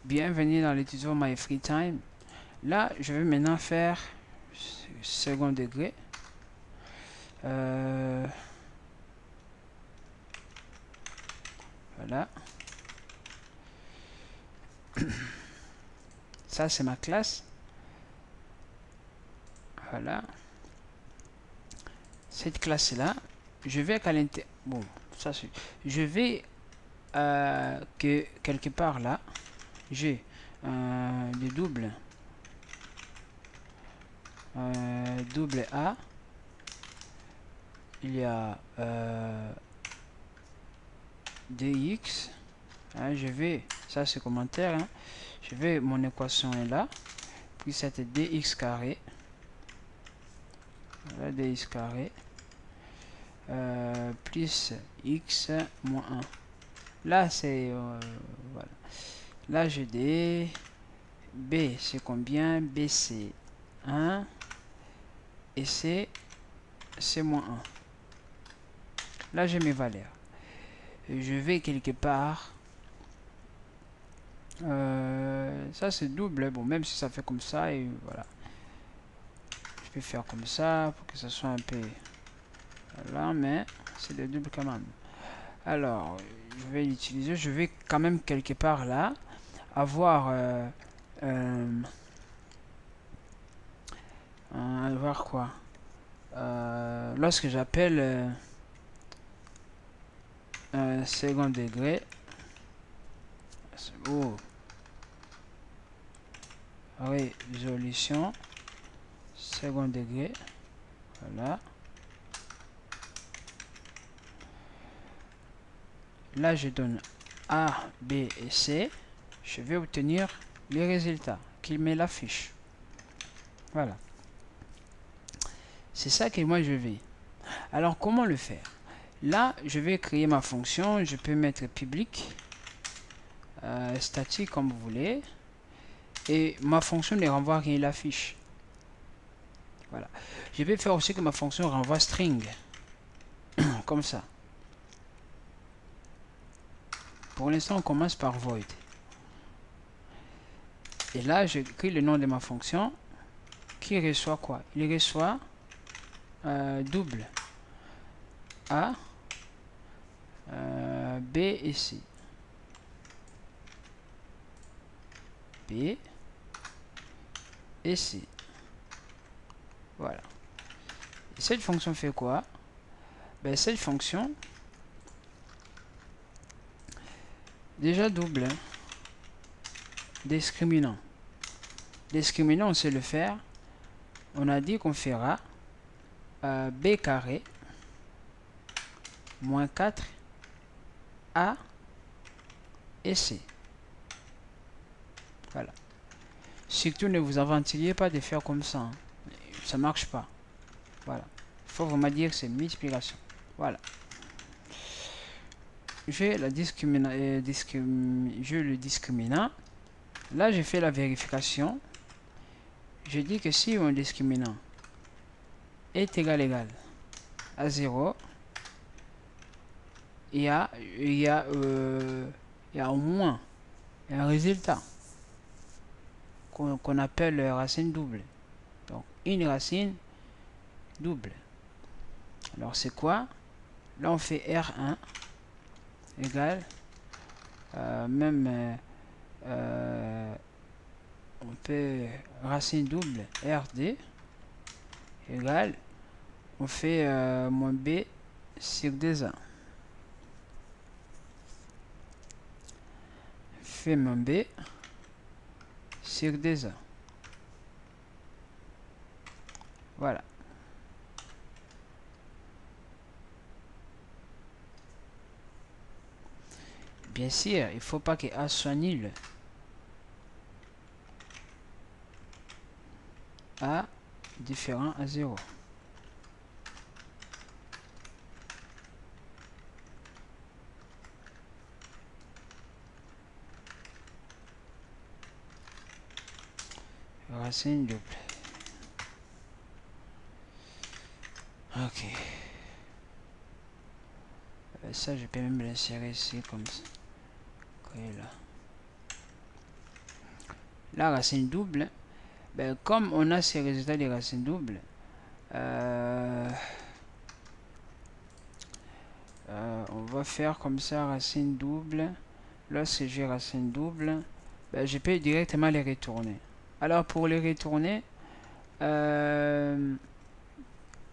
Bienvenue dans le tuto My Free Time. Là, je vais maintenant faire second degré. Voilà. Ça, c'est ma classe. Voilà. Cette classe-là, je vais qu'à l'intérieur. Bon, ça c'est. Je vais que quelque part là, j'ai le double. Double A. Il y a dx. Hein, je vais. Ça c'est commentaire. Hein, je vais. Mon équation est là. Puis cette dx carré. Voilà, dx carré. Plus x moins 1. Là, c'est... voilà. Là, j'ai des... B, c'est combien? B, c'est 1. Et C, c'est moins 1. Là, j'ai mes valeurs. Je vais quelque part... ça, c'est double. Bon, même si ça fait comme ça, et voilà. Je peux faire comme ça, pour que ça soit un peu... Voilà, mais c'est le double quand même. Alors, je vais l'utiliser. Je vais quand même quelque part là avoir avoir quoi lorsque j'appelle second degré. Oh, résolution second degré. Voilà. Là, je donne A, B et C. Je vais obtenir les résultats qu'il met la fiche. Voilà. C'est ça que moi je vais. Alors, comment le faire? Là, je vais créer ma fonction. Je peux mettre public, statique comme vous voulez. Et ma fonction ne renvoie rien, la fiche. Voilà. Je vais faire aussi que ma fonction renvoie string. Comme ça. Pour l'instant, on commence par void. Et là, j'écris le nom de ma fonction qui reçoit quoi? Il reçoit double A, B et C. B et C. Voilà. Et cette fonction fait quoi? Ben, cette fonction, déjà double, hein. Discriminant. Discriminant, on sait le faire. On a dit qu'on fera B carré moins 4 A et C. Voilà. Surtout ne vous aventuriez pas de faire comme ça. Hein. Ça marche pas. Voilà. Il faut vraiment dire que c'est multiplication. Voilà. J'ai la le discriminant. Là, j'ai fait la vérification. Je dis que si mon discriminant est égal à 0, il y a au moins un résultat qu'on appelle racine double. Donc, une racine double. Alors, c'est quoi? Là, on fait R1 égale, on peut racine double RD égale, on fait moins B sur 2A. Fait moins B sur 2A. Voilà. Bien sûr, il ne faut pas que A soit nul. A différent à 0. Racine double. Ok. Ça, je peux même l'insérer ici comme ça. Okay, là. la racine double, ben, comme on a ces résultats des racines doubles, on va faire comme ça, racine double. Lorsque j'ai racine double, ben, je peux directement les retourner. Alors pour les retourner,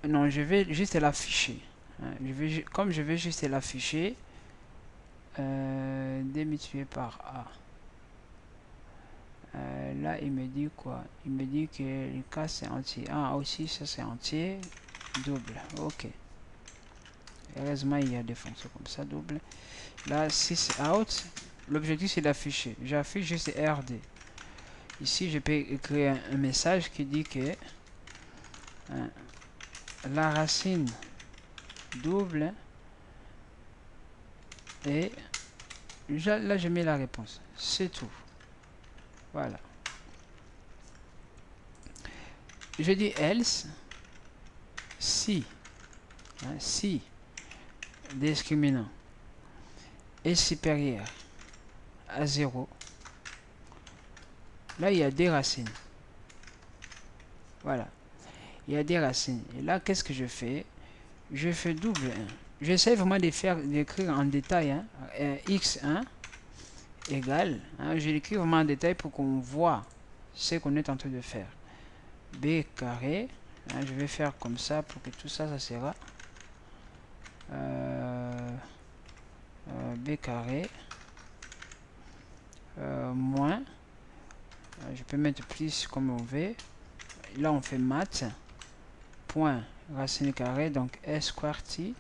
non, je vais juste l'afficher. Hein, comme je vais juste l'afficher, D multiplié par A. Là, il me dit quoi? Il me dit que le cas c'est entier. Ah, aussi, ça c'est entier. Double. Ok. Heureusement, il y a des fonctions comme ça, double. Là, si c'est out, l'objectif c'est d'afficher. J'affiche juste RD. Ici, je peux écrire un message qui dit que la racine double et là, je mets la réponse. C'est tout. Voilà. Je dis else si, si discriminant est supérieur à 0. Là, il y a des racines. Voilà. Il y a des racines. Et là, qu'est-ce que je fais? Je fais double 1. J'essaie vraiment d'écrire en détail. Hein, x1 égale. Hein, je l'écris vraiment en détail pour qu'on voit ce qu'on est en train de faire. B carré. Hein, je vais faire comme ça pour que tout ça, ça sera B carré moins. Je peux mettre plus comme on veut. Là, on fait maths. Point racine carrée, donc S quarti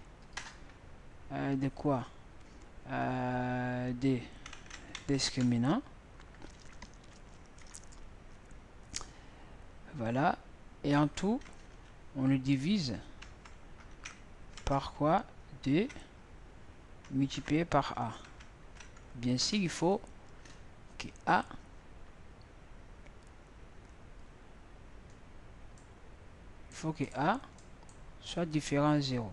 de quoi? Des discriminants. Voilà. Et en tout, on le divise par quoi? 2 multiplié par A. Bien sûr, il faut que A soit différent à 0.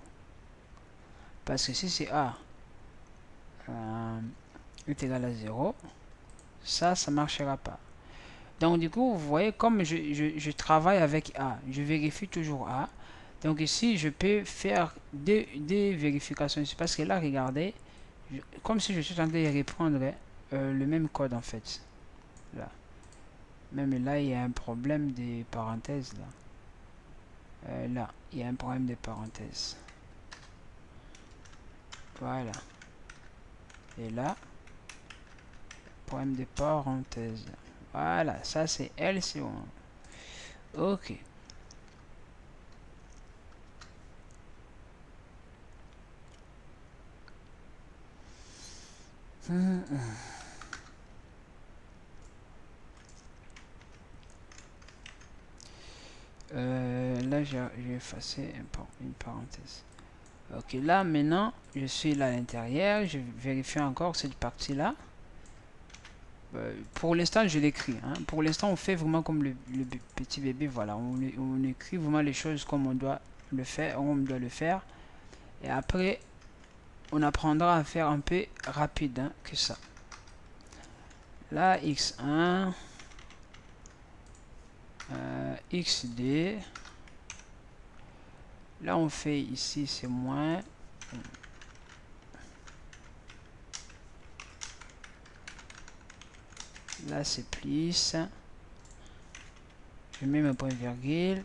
Parce que si c'est A est égal à 0, ça ne marchera pas. Donc du coup, vous voyez, comme je travaille avec A, je vérifie toujours A. Donc ici, je peux faire des vérifications ici. Parce que là, regardez, comme si je suis en train de reprendre le même code en fait. Là. Même là, il y a un problème des parenthèses. Là, il y a un problème des parenthèses. Voilà. Et là, problème des parenthèses. Voilà, ça c'est L, c'est bon. Ok. Là, j'ai effacé une parenthèse. Ok, là maintenant, je suis là à l'intérieur. Je vérifie encore cette partie-là. Pour l'instant, je l'écris. Hein. Pour l'instant, on fait vraiment comme le petit bébé. Voilà, on écrit vraiment les choses comme on doit le faire. Et après, on apprendra à faire un peu rapide hein, que ça. Là, x1, xd. Là, on fait ici, c'est moins. Là, c'est plus. Je mets mes points virgule.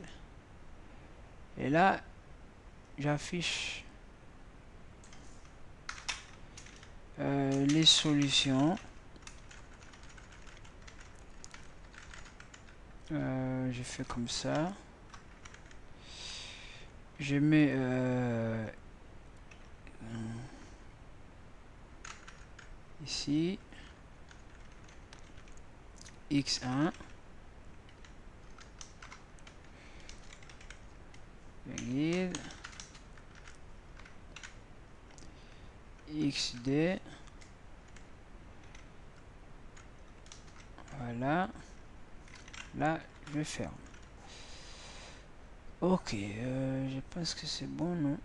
Et là, j'affiche les solutions. Je fais comme ça. Je mets ici x1 virgule xd. Voilà. Là, je ferme. Ok, je pense que c'est bon, non?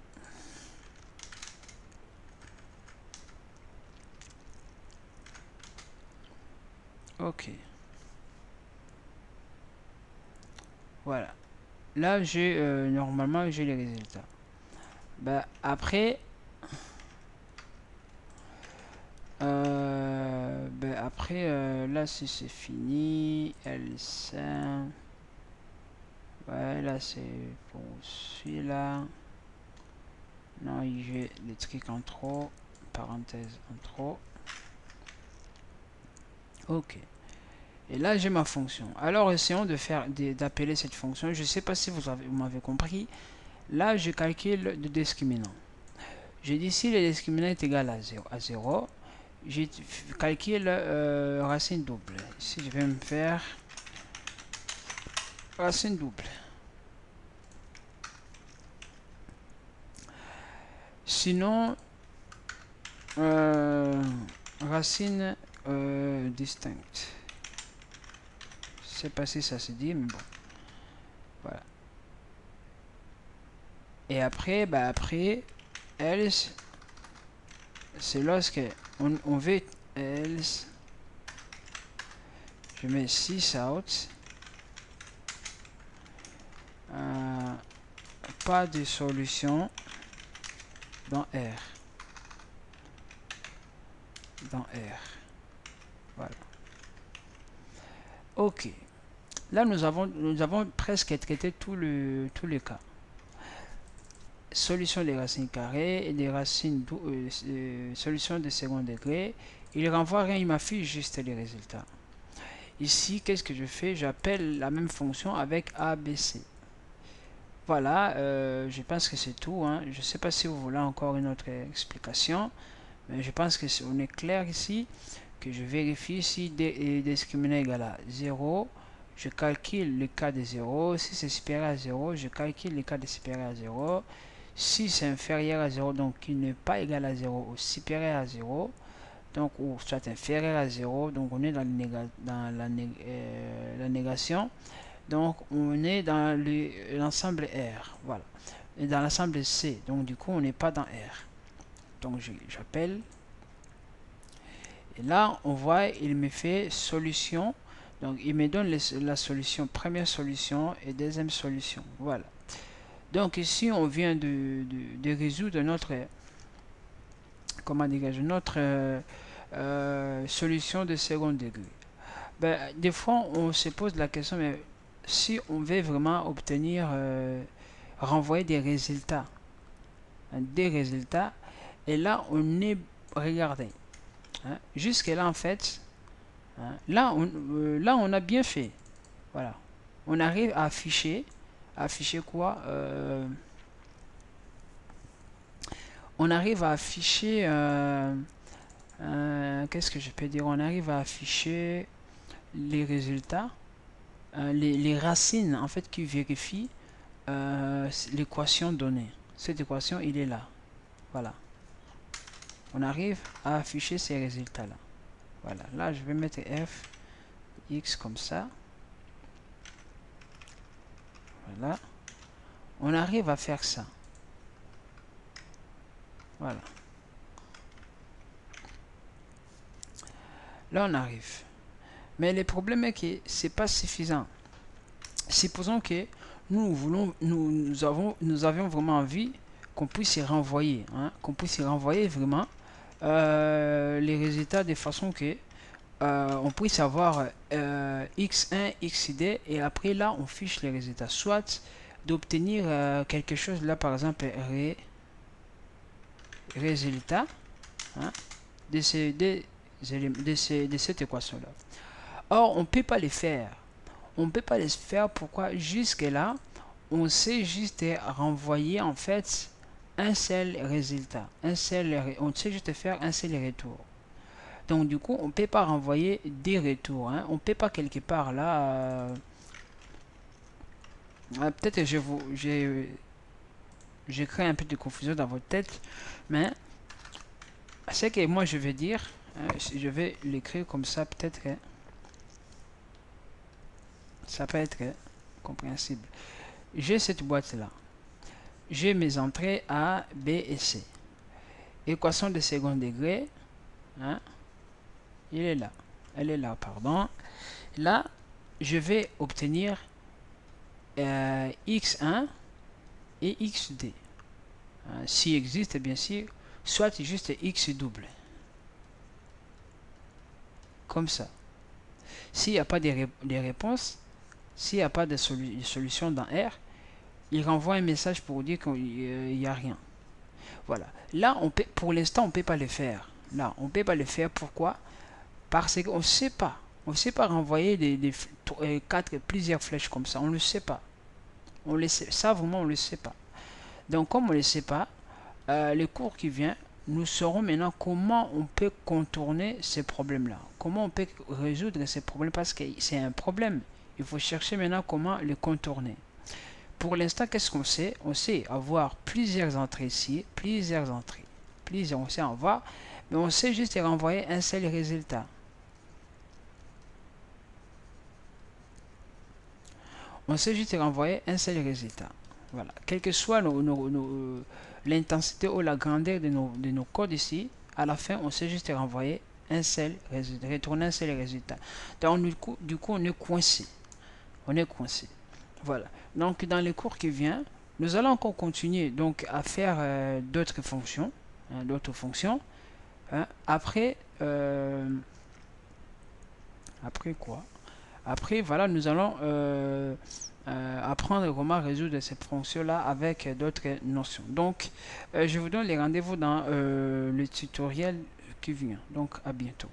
Ok. Voilà. Là, j'ai normalement, j'ai les résultats. Ben, après, là, si c'est fini, L5. Ouais, là, c'est pour celui-là. Non, j'ai des trucs en trop. Parenthèse en trop. Ok. Et là, j'ai ma fonction. Alors, essayons d'appeler cette fonction. Je ne sais pas si vous m'avez compris. Là, je calcule le discriminant. Je dis si le discriminant est égal à 0, je calcule racine double. Ici, je vais me faire racine double. Sinon, racine distincte. Je sais pas si ça se dit, mais bon. Voilà. Et après, else, c'est lorsque on veut else, je mets 6 out, pas de solution dans R. Voilà. Ok. Là, nous avons presque traité tous les cas. Solution des racines carrées et des racines solution de second degré. Il renvoie rien, il m'affiche juste les résultats. Ici, qu'est-ce que je fais? J'appelle la même fonction avec ABC. Voilà, je pense que c'est tout. Hein. Je ne sais pas si vous voulez encore une autre explication, mais je pense que on est clair ici. Que je vérifie si discriminant égal à 0. Je calcule le cas de 0. Si c'est supérieur à 0, je calcule le cas de supérieur à 0. Si c'est inférieur à 0, donc il n'est pas égal à 0 ou supérieur à 0, donc ou soit inférieur à 0, donc on est dans la négation. Donc on est dans l'ensemble R, voilà. Et dans l'ensemble C, donc du coup on n'est pas dans R. Donc j'appelle. Et là on voit, il me fait solution. Donc il me donne la solution, première solution et deuxième solution. Voilà. Donc ici on vient de résoudre notre, comment dirais-je, notre solution de second degré. Ben, des fois on se pose la question, mais si on veut vraiment obtenir, renvoyer des résultats, et là on est, regardez, hein, jusque là en fait, hein, là on a bien fait, voilà, on arrive à afficher quoi, on arrive à afficher, qu'est-ce que je peux dire, on arrive à afficher les résultats, les racines en fait qui vérifient l'équation donnée. Cette équation, il est là. Voilà. On arrive à afficher ces résultats-là. Voilà. Là, je vais mettre f x comme ça. Voilà. On arrive à faire ça. Voilà. Là, on arrive. Mais le problème est que c'est pas suffisant. Supposons que nous avions vraiment envie qu'on puisse y renvoyer, hein, qu'on puisse y renvoyer vraiment les résultats de façon que on puisse avoir x1, xd et après là on fiche les résultats, soit d'obtenir quelque chose là par exemple résultat, hein, de cette équation là. Or on peut pas les faire. On peut pas les faire. Pourquoi? Jusque là on sait juste renvoyer en fait un seul résultat, on sait juste faire un seul retour. Donc du coup on peut pas renvoyer des retours, hein. On peut pas quelque part là peut-être que j'ai créé un peu de confusion dans votre tête, mais ce que moi je vais dire, hein, je vais l'écrire comme ça, peut-être que ça peut être compréhensible. J'ai cette boîte là, j'ai mes entrées A, B et C. Équation de second degré, hein, il est là, elle est là, pardon. Là je vais obtenir x1 et xd. S'il existe, bien sûr, soit juste x double. Comme ça. S'il n'y a pas de réponses, s'il n'y a pas de solution dans R, il renvoie un message pour dire qu'il n'y a rien. Voilà. Là, pour l'instant, on ne peut pas le faire. Là, on ne peut pas le faire. Pourquoi? Parce qu'on ne sait pas. On ne sait pas renvoyer plusieurs flèches comme ça. On ne le sait pas. On le sait. Ça, vraiment, on ne le sait pas. Donc, comme on ne le sait pas, le cours qui vient, nous saurons maintenant comment on peut contourner ces problèmes-là. Comment on peut résoudre ces problèmes, parce que c'est un problème. Il faut chercher maintenant comment le contourner. Pour l'instant, qu'est-ce qu'on sait? On sait avoir plusieurs entrées ici, plusieurs entrées. On sait en voir, mais on sait juste renvoyer un seul résultat. On sait juste renvoyer un seul résultat. Voilà. Quelle que soit l'intensité ou la grandeur de nos codes ici, à la fin, on sait juste renvoyer un seul résultat, retourner un seul résultat. Donc, du coup, on est coincé. On est coincé. Voilà. Donc, dans le cours qui vient, nous allons encore continuer donc à faire d'autres fonctions. Hein. Après quoi? Après, voilà, nous allons apprendre comment résoudre ces fonctions-là avec d'autres notions. Donc, je vous donne les rendez-vous dans le tutoriel qui vient. Donc, à bientôt.